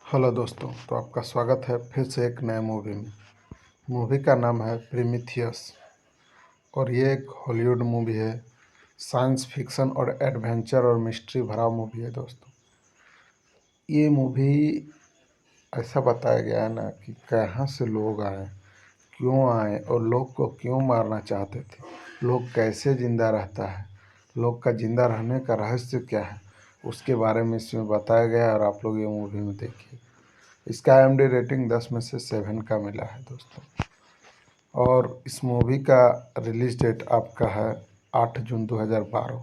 Hello दोस्तों, तो आपका स्वागत है फिर से एक नए मूवी में। मूवी का नाम है प्रीमिथियस और ये एक हॉलीवुड मूवी है। साइंस फिक्शन और एडवेंचर और मिस्ट्री भरा मूवी है दोस्तों। ये मूवी ऐसा बताया गया है ना कि कहाँ से लोग आए, क्यों आए और लोग को क्यों मारना चाहते थे, लोग कैसे ज़िंदा रहता है, लोग का ज़िंदा रहने का रहस्य क्या है, उसके बारे में इसमें बताया गया है। और आप लोग ये मूवी में देखिए। इसका IMDb रेटिंग 10 में से 7 का मिला है दोस्तों। और इस मूवी का रिलीज डेट आपका है 8 जून 2012।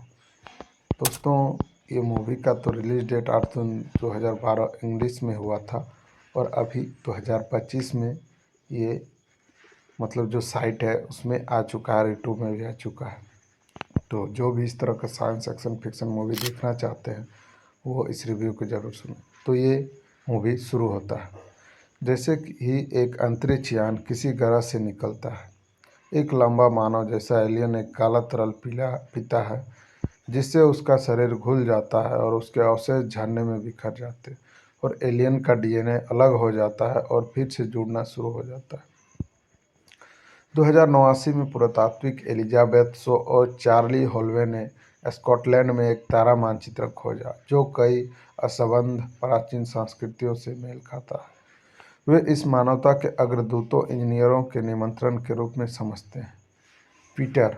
दोस्तों, ये मूवी का तो रिलीज डेट 8 जून 2012 इंग्लिश में हुआ था और अभी 2025 में ये मतलब जो साइट है उसमें आ चुका है, यूट्यूब में भी आ चुका है। तो जो भी इस तरह का साइंस एक्शन फिक्शन मूवी देखना चाहते हैं वो इस रिव्यू को ज़रूर सुनें। तो ये मूवी शुरू होता है जैसे कि ही एक अंतरिक्ष यान किसी ग्रह से निकलता है। एक लंबा मानव जैसा एलियन एक काला तरल पीला पीता है जिससे उसका शरीर घुल जाता है और उसके अवशेष झरने में बिखर जाते हैं और एलियन का DNA अलग हो जाता है और फिर से जुड़ना शुरू हो जाता है। 2089 में पुरातात्विक एलिजाबेथ शो और चार्ली होलवे ने स्कॉटलैंड में एक तारा मानचित्र खोजा जो कई असंबद्ध प्राचीन संस्कृतियों से मेल खाता है। वे इस मानवता के अग्रदूतों इंजीनियरों के निमंत्रण के रूप में समझते हैं। पीटर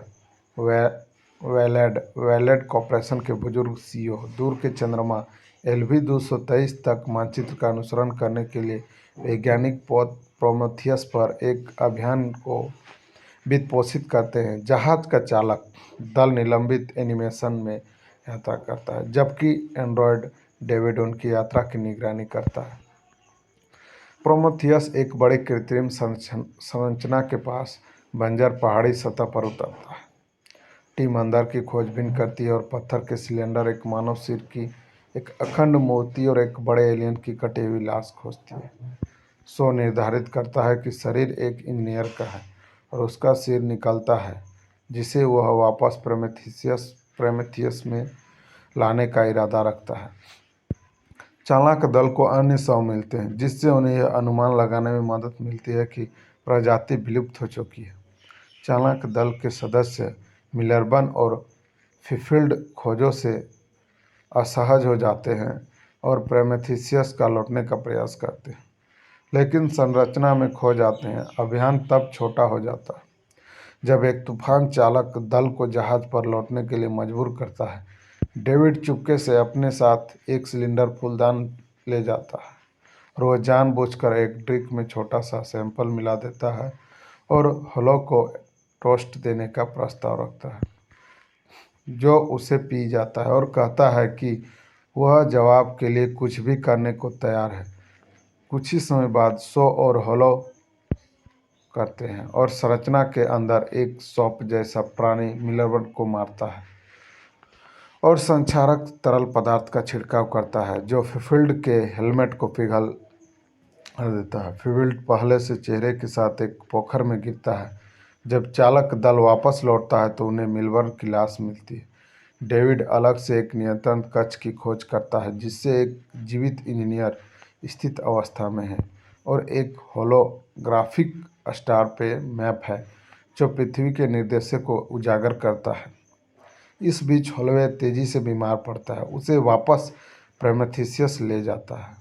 वैलेड कॉर्पोरेशन के बुजुर्ग CEO दूर के चंद्रमा LV-223 तक मानचित्र का अनुसरण करने के लिए वैज्ञानिक प्रोमेथियस पर एक अभियान को वित्तपोषित करते हैं। जहाज का चालक दल निलंबित एनिमेशन में यात्रा करता है जबकि एंड्रॉयड डेविड उनकी यात्रा की निगरानी करता है। प्रोमेथियस एक बड़े कृत्रिम संरचना के पास बंजर पहाड़ी सतह पर उतरता है। टीम अंदर की खोजबीन करती है और पत्थर के सिलेंडर, एक मानव सिर की एक अखंड मूर्ति और एक बड़े एलियन की कटी हुई लाश खोजती है। शो निर्धारित करता है कि शरीर एक इंजीनियर का है और उसका सिर निकलता है जिसे वह वापस प्रोमेथियस में लाने का इरादा रखता है। चालाक दल को अन्य शव मिलते हैं जिससे उन्हें यह अनुमान लगाने में मदद मिलती है कि प्रजाति विलुप्त हो चुकी है। चालाक दल के सदस्य मिलरबन और फिफील्ड खोजों से असहज हो जाते हैं और प्रोमेथियस का लौटने का प्रयास करते हैं, लेकिन संरचना में खो जाते हैं। अभियान तब छोटा हो जाता है जब एक तूफान चालक दल को जहाज पर लौटने के लिए मजबूर करता है। डेविड चुपके से अपने साथ एक सिलेंडर फूलदान ले जाता है और वह जानबूझकर एक ड्रिंक में छोटा सा सैंपल मिला देता है और हॉलो को टोस्ट देने का प्रस्ताव रखता है, जो उसे पी जाता है और कहता है कि वह जवाब के लिए कुछ भी करने को तैयार है। कुछ ही समय बाद शो और हॉलो करते हैं और संरचना के अंदर एक सौंप जैसा प्राणी मिलरबन को मारता है और संक्षारक तरल पदार्थ का छिड़काव करता है जो फिफील्ड के हेलमेट को पिघल देता है। फिफील्ड पहले से चेहरे के साथ एक पोखर में गिरता है। जब चालक दल वापस लौटता है तो उन्हें मिलबर्न की लाश मिलती है। डेविड अलग से एक नियंत्रण कक्ष की खोज करता है जिससे एक जीवित इंजीनियर स्थित अवस्था में है और एक होलोग्राफिक स्टार पे मैप है जो पृथ्वी के निर्देशों को उजागर करता है। इस बीच होलवे तेजी से बीमार पड़ता है, उसे वापस प्रोमेथियस ले जाता है,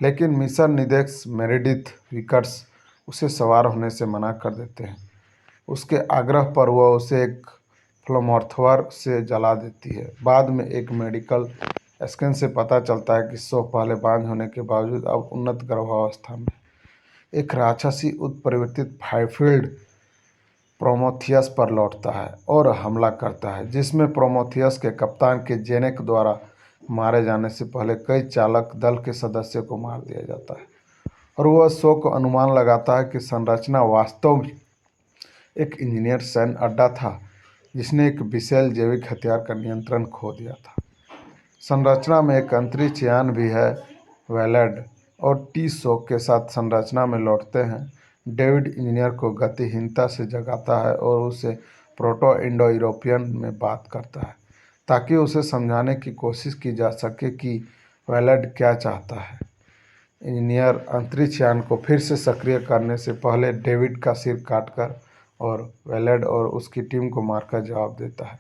लेकिन मिशन निदेशक मेरेडिथ विकर्स उसे सवार होने से मना कर देते हैं। उसके आग्रह पर वह उसे एक फ्लेमथ्रोवर से जला देती है। बाद में एक मेडिकल स्कैन से पता चलता है कि शव पहले बांझ होने के बावजूद अब उन्नत गर्भावस्था में एक राक्षसी उत्परिवर्तित फाइफील्ड प्रोमेथियस पर लौटता है और हमला करता है, जिसमें प्रोमेथियस के कप्तान के जेनेक द्वारा मारे जाने से पहले कई चालक दल के सदस्यों को मार दिया जाता है। और वह शो को अनुमान लगाता है कि संरचना वास्तव में एक इंजीनियर सैन्य अड्डा था जिसने एक विशाल जैविक हथियार का नियंत्रण खो दिया था। संरचना में एक अंतरिक्ष यान भी है। वैलेड और शो के साथ संरचना में लौटते हैं। डेविड इंजीनियर को गतिहीनता से जगाता है और उसे प्रोटो इंडो यूरोपियन में बात करता है ताकि उसे समझाने की कोशिश की जा सके कि वैलेड क्या चाहता है। इंजीनियर अंतरिक्ष यान को फिर से सक्रिय करने से पहले डेविड का सिर काटकर और वेलेड और उसकी टीम को मारकर जवाब देता है।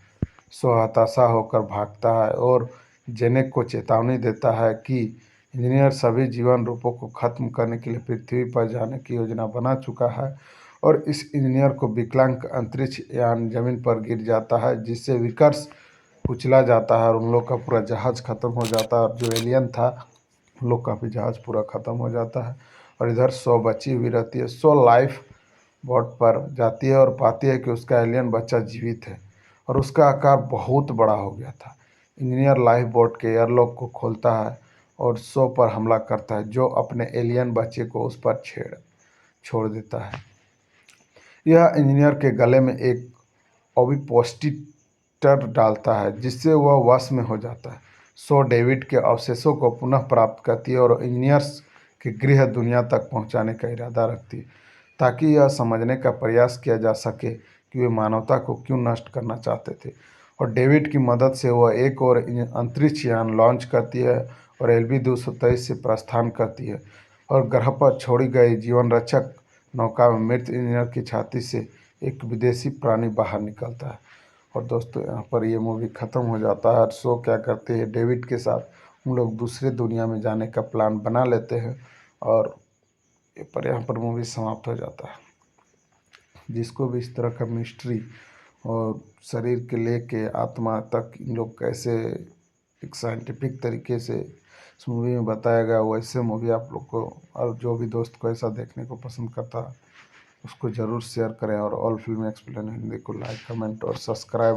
सो हताशा होकर भागता है और जेनेक को चेतावनी देता है कि इंजीनियर सभी जीवन रूपों को खत्म करने के लिए पृथ्वी पर जाने की योजना बना चुका है और इस इंजीनियर को विकलांग अंतरिक्ष यान जमीन पर गिर जाता है, जिससे विकर्ष कुचला जाता है और उन लोग का पूरा जहाज खत्म हो जाता है और जो एलियन था उन लोग का भी जहाज पूरा खत्म हो जाता है। और इधर सो बची हुई रहती है। सो लाइफ बोट पर जाती है और पाती है कि उसका एलियन बच्चा जीवित है और उसका आकार बहुत बड़ा हो गया था। इंजीनियर लाइफ बोट के एयरलॉक को खोलता है और सो पर हमला करता है, जो अपने एलियन बच्चे को उस पर छोड़ देता है। यह इंजीनियर के गले में एक ओविपोस्टर डालता है, जिससे वह वश में हो जाता है। सो डेविड के अवशेषों को पुनः प्राप्त करती है और इंजीनियर्स के गृह दुनिया तक पहुंचाने का इरादा रखती है, ताकि यह समझने का प्रयास किया जा सके कि वे मानवता को क्यों नष्ट करना चाहते थे। और डेविड की मदद से वह एक और अंतरिक्ष यान लॉन्च करती है और LV-223 से प्रस्थान करती है और ग्रह पर छोड़ी गई जीवन रक्षक नौका में मृत इंजीनियर की छाती से एक विदेशी प्राणी बाहर निकलता है। और दोस्तों यहाँ पर ये मूवी ख़त्म हो जाता है और सो क्या करते हैं, डेविड के साथ हम लोग दूसरे दुनिया में जाने का प्लान बना लेते हैं और यहाँ पर मूवी समाप्त हो जाता है। जिसको भी इस तरह का मिस्ट्री और शरीर के लेके आत्मा तक इन लोग कैसे एक साइंटिफिक तरीके से इस मूवी में बताया गया, वैसे मूवी आप लोग को और जो भी दोस्त को ऐसा देखने को पसंद करता है उसको ज़रूर शेयर करें और ऑल फिल्म एक्सप्लेन हिंदी को लाइक, कमेंट और सब्सक्राइब